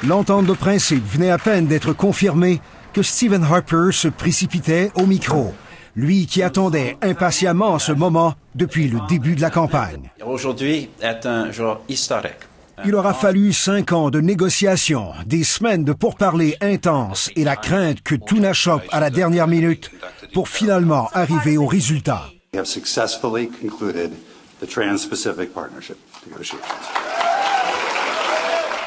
L'entente de principe venait à peine d'être confirmée que Stephen Harper se précipitait au micro. Lui qui attendait impatiemment ce moment depuis le début de la campagne. Aujourd'hui est un jour historique. Il aura fallu 5 ans de négociations, des semaines de pourparlers intenses et la crainte que tout n'achoppe à la dernière minute pour finalement arriver au résultat. We have successfully concluded the Trans-Pacific Partnership negotiations.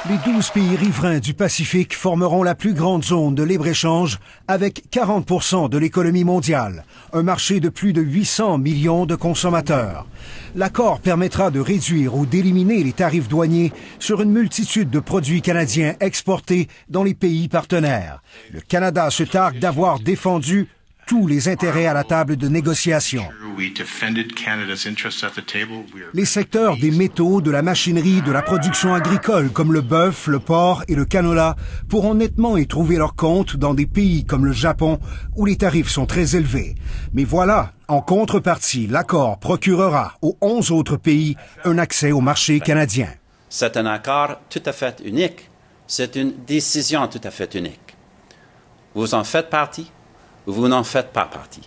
Les 12 pays riverains du Pacifique formeront la plus grande zone de libre-échange avec 40% de l'économie mondiale, un marché de plus de 800 millions de consommateurs. L'accord permettra de réduire ou d'éliminer les tarifs douaniers sur une multitude de produits canadiens exportés dans les pays partenaires. Le Canada se targue d'avoir défendu tous les intérêts à la table de négociation. Les secteurs des métaux, de la machinerie, de la production agricole comme le bœuf, le porc et le canola pourront nettement y trouver leur compte dans des pays comme le Japon où les tarifs sont très élevés. Mais voilà, en contrepartie, l'accord procurera aux 11 autres pays un accès au marché canadien. C'est un accord tout à fait unique. C'est une décision tout à fait unique. Vous en faites partie. Vous n'en faites pas partie.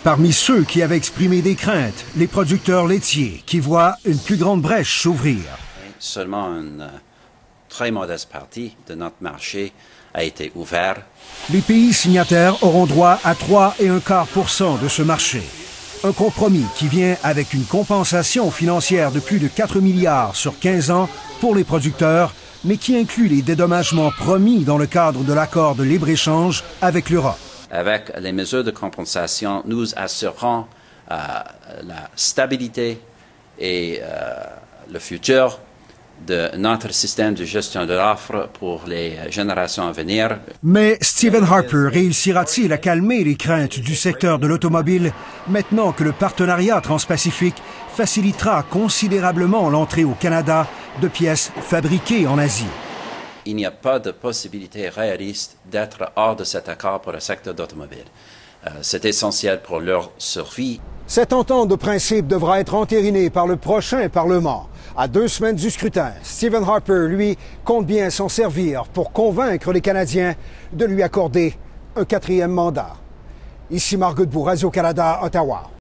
Parmi ceux qui avaient exprimé des craintes, les producteurs laitiers qui voient une plus grande brèche s'ouvrir. Seulement une très modeste partie de notre marché a été ouverte. Les pays signataires auront droit à 3,25% de ce marché. Un compromis qui vient avec une compensation financière de plus de 4 milliards sur 15 ans pour les producteurs, mais qui inclut les dédommagements promis dans le cadre de l'accord de libre-échange avec l'Europe. Avec les mesures de compensation, nous assurerons la stabilité et le futur de notre système de gestion de l'offre pour les générations à venir. Mais Stephen Harper réussira-t-il à calmer les craintes du secteur de l'automobile maintenant que le partenariat transpacifique facilitera considérablement l'entrée au Canada de pièces fabriquées en Asie? Il n'y a pas de possibilité réaliste d'être hors de cet accord pour le secteur d'automobile. C'est essentiel pour leur survie. Cette entente de principe devra être entérinée par le prochain Parlement. À 2 semaines du scrutin, Stephen Harper, lui, compte bien s'en servir pour convaincre les Canadiens de lui accorder un 4e mandat. Ici Marc Godbout, Radio-Canada, Ottawa.